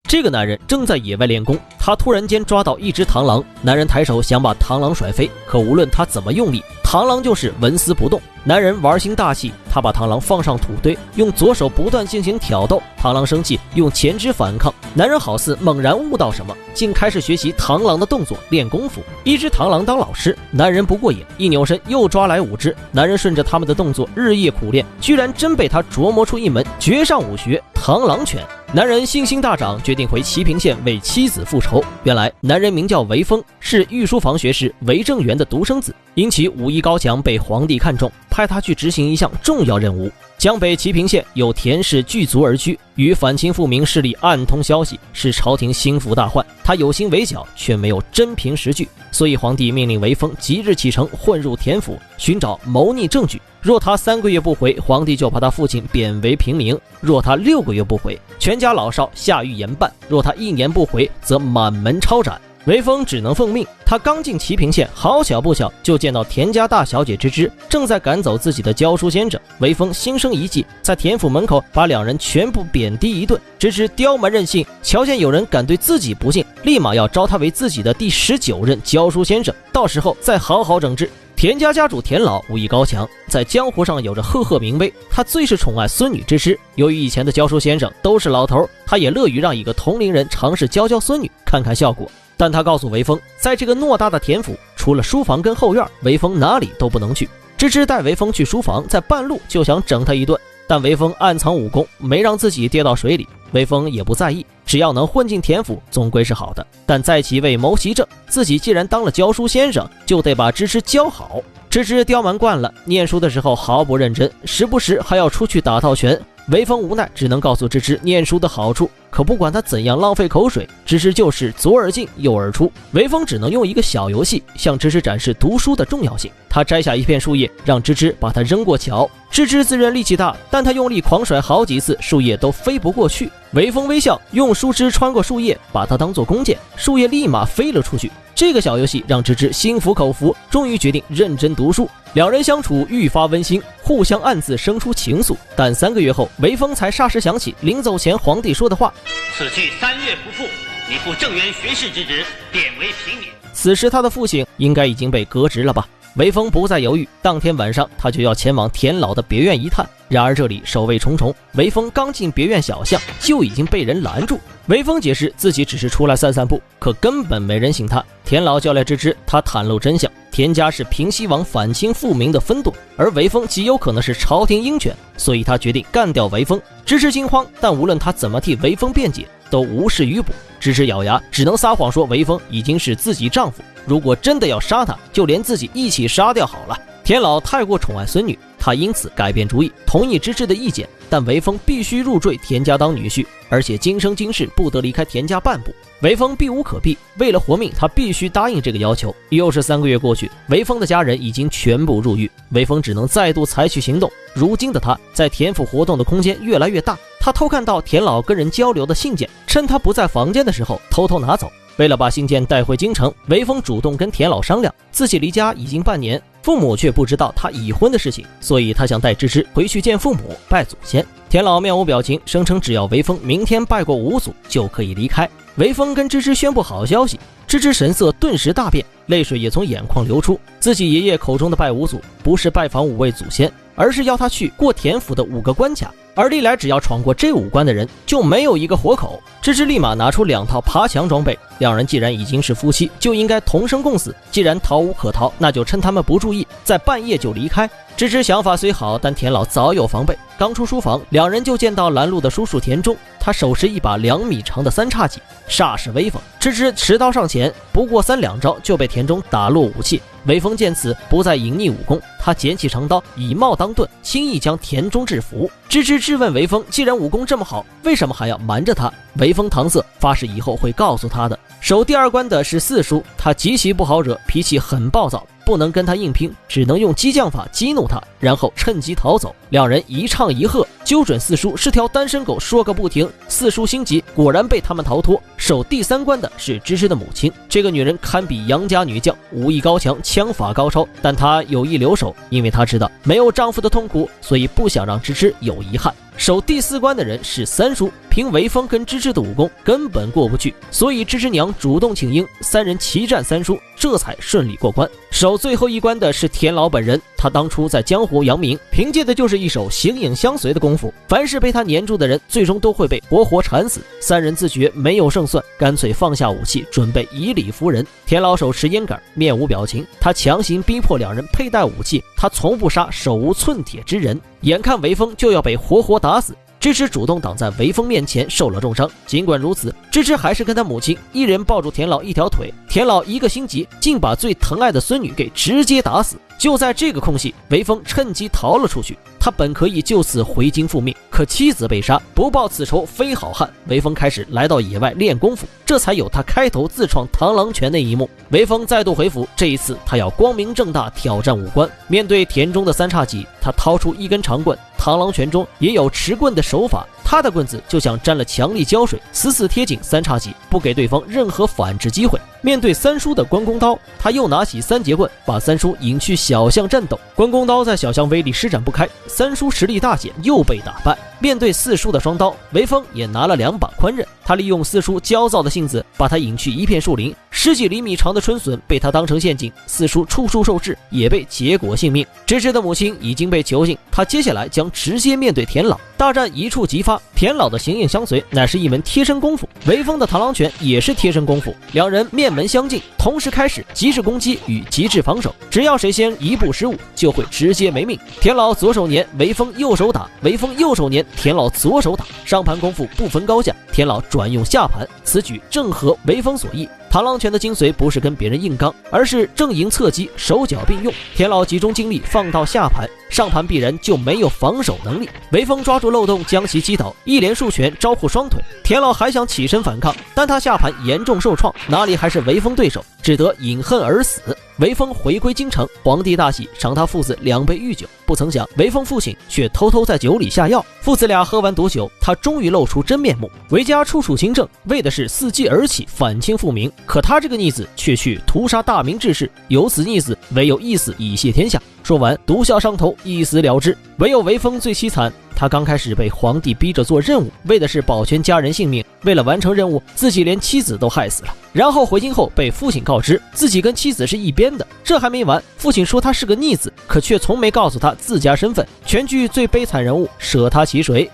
这个男人正在野外练功，他突然间抓到一只螳螂，男人抬手想把螳螂甩飞，可无论他怎么用力，螳螂就是纹丝不动。男人玩心大气，他把螳螂放上土堆，用左手不断进行挑逗，螳螂生气，用前肢反抗。男人好似猛然悟到什么，竟开始学习螳螂的动作练功夫。一只螳螂当老师，男人不过瘾，一扭身又抓来5只。男人顺着他们的动作日夜苦练，居然真被他琢磨出一门绝上武学螳螂拳。男人信心大涨，决定回齐平县为妻子复仇。原来男人名叫韦峰，是御书房学士韦正元的独生子，因其武艺高强被皇帝看中，派他去执行一项重要任务。江北齐平县有田氏聚族而居，与反清复明势力暗通消息，是朝廷心腹大患。他有心围剿，却没有真凭实据，所以皇帝命令韦峰即日启程混入田府，寻找谋逆证据。若他3个月不回，皇帝就把他父亲贬为平民；若他6个月不回，全家老少下狱严办；若他1年不回，则满门抄斩。韦峰只能奉命。他刚进齐平县，好巧不巧就见到田家大小姐芝芝正在赶走自己的教书先生。韦峰心生一计，在田府门口把2人全部贬低一顿。芝芝刁蛮任性，瞧见有人敢对自己不敬，立马要招他为自己的第19任教书先生，到时候再好好整治。田家家主田老武艺高强，在江湖上有着赫赫名威，他最是宠爱孙女芝芝。由于以前的教书先生都是老头，他也乐于让一个同龄人尝试教孙女，看看效果。但他告诉韦峰，在这个偌大的田府，除了书房跟后院，韦峰哪里都不能去。芝芝带韦峰去书房，在半路就想整他一顿，但韦峰暗藏武功，没让自己跌到水里。韦峰也不在意，只要能混进田府，总归是好的。但在其位谋其政，自己既然当了教书先生，就得把芝芝教好。芝芝刁蛮惯了，念书的时候毫不认真，时不时还要出去打套拳。韦峰无奈，只能告诉芝芝念书的好处，可不管他怎样浪费口水，芝芝就是左耳进右耳出。韦峰只能用一个小游戏向芝芝展示读书的重要性。他摘下一片树叶，让芝芝把它扔过桥。芝芝自认力气大，但他用力狂甩好几次，树叶都飞不过去。韦峰微笑，用树枝穿过树叶，把它当作弓箭，树叶立马飞了出去。这个小游戏让芝芝心服口服，终于决定认真读书。2人相处愈发温馨，互相暗自生出情愫。但3个月后，韦峰才霎时想起临走前皇帝说的话：此去3月不复，你负正元学士之职，贬为平民。此时他的父亲应该已经被革职了吧。韦峰不再犹豫，当天晚上他就要前往田老的别院一探。然而这里守卫重重，韦峰刚进别院小巷就已经被人拦住。韦峰解释自己只是出来散散步，可根本没人信他。田老叫来芝芝，他袒露真相，田家是平西王反清复明的分舵，而韦峰极有可能是朝廷鹰犬，所以他决定干掉韦峰。芝芝惊慌，但无论他怎么替韦峰辩解，都无事于补。芝芝咬牙，只能撒谎说韦峰已经是自己丈夫，如果真的要杀他，就连自己一起杀掉好了。田老太过宠爱孙女，他因此改变主意，同意芝芝的意见，但韦峰必须入赘田家当女婿，而且今生今世不得离开田家半步。韦峰避无可避，为了活命，他必须答应这个要求。又是3个月过去，韦峰的家人已经全部入狱，韦峰只能再度采取行动。如今的他在田府活动的空间越来越大，他偷看到田老跟人交流的信件，趁他不在房间的时候偷偷拿走。为了把信件带回京城，韦峰主动跟田老商量，自己离家已经半年，父母却不知道他已婚的事情，所以他想带芝芝回去见父母拜祖先。田老面无表情，声称只要韦峰明天拜过5祖就可以离开。韦峰跟芝芝宣布好消息，芝芝神色顿时大变，泪水也从眼眶流出。自己爷爷口中的拜5祖，不是拜访5位祖先，而是要他去过田府的5个关卡，而历来只要闯过这5关的人就没有一个活口。芝芝立马拿出2套爬墙装备，2人既然已经是夫妻，就应该同生共死，既然逃无可逃，那就趁他们不注意，在半夜就离开。芝芝想法虽好，但田老早有防备。刚出书房，2人就见到拦路的叔叔田中，他手持一把2米长的3叉戟，煞是威风。芝芝持刀上前，不过3两招就被田中打落武器。韦峰见此，不再隐匿武功，他捡起长刀，以帽当盾，轻易将田中制服。芝芝质问韦峰，既然武功这么好，为什么还要瞒着他？韦峰搪塞，发誓以后会告诉他的。守第2关的是4叔，他极其不好惹，脾气很暴躁，不能跟他硬拼，只能用激将法激怒他，然后趁机逃走。两人一唱一和，揪准四叔是条单身狗说个不停。四叔心急，果然被他们逃脱。守第3关的是芝芝的母亲，这个女人堪比杨家女将，武艺高强，枪法高超，但她有意留守，因为她知道没有丈夫的痛苦，所以不想让芝芝有遗憾。守第4关的人是三叔，凭韦峰跟芝芝的武功根本过不去，所以芝芝娘主动请缨，3人齐战三叔，这才顺利过关。守最后一关的是田老本人，他当初在江湖扬名，凭借的就是一手形影相随的功夫，凡是被他黏住的人最终都会被活活缠死。3人自觉没有胜算，干脆放下武器，准备以礼服人。田老手持烟杆，面无表情，他强行逼迫2人佩戴武器，他从不杀手无寸铁之人。眼看韦峰就要被活活打死，芝芝主动挡在韦峰面前，受了重伤。尽管如此，芝芝还是跟他母亲一人抱住田老一条腿，田老一个心急，竟把最疼爱的孙女给直接打死。就在这个空隙，韦峰趁机逃了出去。他本可以就此回京复命，可妻子被杀，不报此仇非好汉。韦峰开始来到野外练功夫，这才有他开头自创螳螂拳那一幕。韦峰再度回府，这一次他要光明正大挑战5关。面对田中的3叉戟，他掏出一根长棍，螳螂拳中也有持棍的手法，他的棍子就像沾了强力胶水，死死贴紧3叉戟，不给对方任何反制机会。面对三叔的关公刀，他又拿起3节棍，把三叔引去小巷战斗。关公刀在小巷威力施展不开，三叔实力大减，又被打败。面对四叔的双刀，韦峰也拿了2把宽刃，他利用四叔焦躁的性子，把他引去一片树林，10几厘米长的春笋被他当成陷阱，四叔处处受制，也被结果性命。芝芝的母亲已经被囚禁，他接下来将直接面对田老。大战一触即发，田老的形影相随乃是一门贴身功夫，韦峰的螳螂拳也是贴身功夫，两人面门相近，同时开始极致攻击与极致防守，只要谁先一步失误，就会直接没命。田老左手捻，韦峰右手打，韦峰右手捻，田老左手打，上盘功夫不分高下，田老转用下盘，此举正合韦峰所意。螳螂拳的精髓不是跟别人硬刚，而是正迎侧击，手脚并用。田老集中精力放到下盘，上盘必然就没有防守能力。韦峰抓住漏洞将其击倒，一连数拳招呼双腿。田老还想起身反抗，但他下盘严重受创，哪里还是韦峰对手，只得饮恨而死。韦峰回归京城，皇帝大喜，赏他父子2杯御酒。不曾想韦峰父亲却偷偷在酒里下药，父子俩喝完毒酒，他终于露出真面目。韦家处处清正，为的是伺机而起，反清复明。可他这个逆子却去屠杀大明志士，有此逆子，唯有一死以谢天下。说完，毒效上头，一死了之。唯有韦峰最凄惨，他刚开始被皇帝逼着做任务，为的是保全家人性命，为了完成任务，自己连妻子都害死了。然后回京后被父亲告知自己跟妻子是一边的，这还没完，父亲说他是个逆子，可却从没告诉他自家身份。全剧最悲惨人物舍他其谁。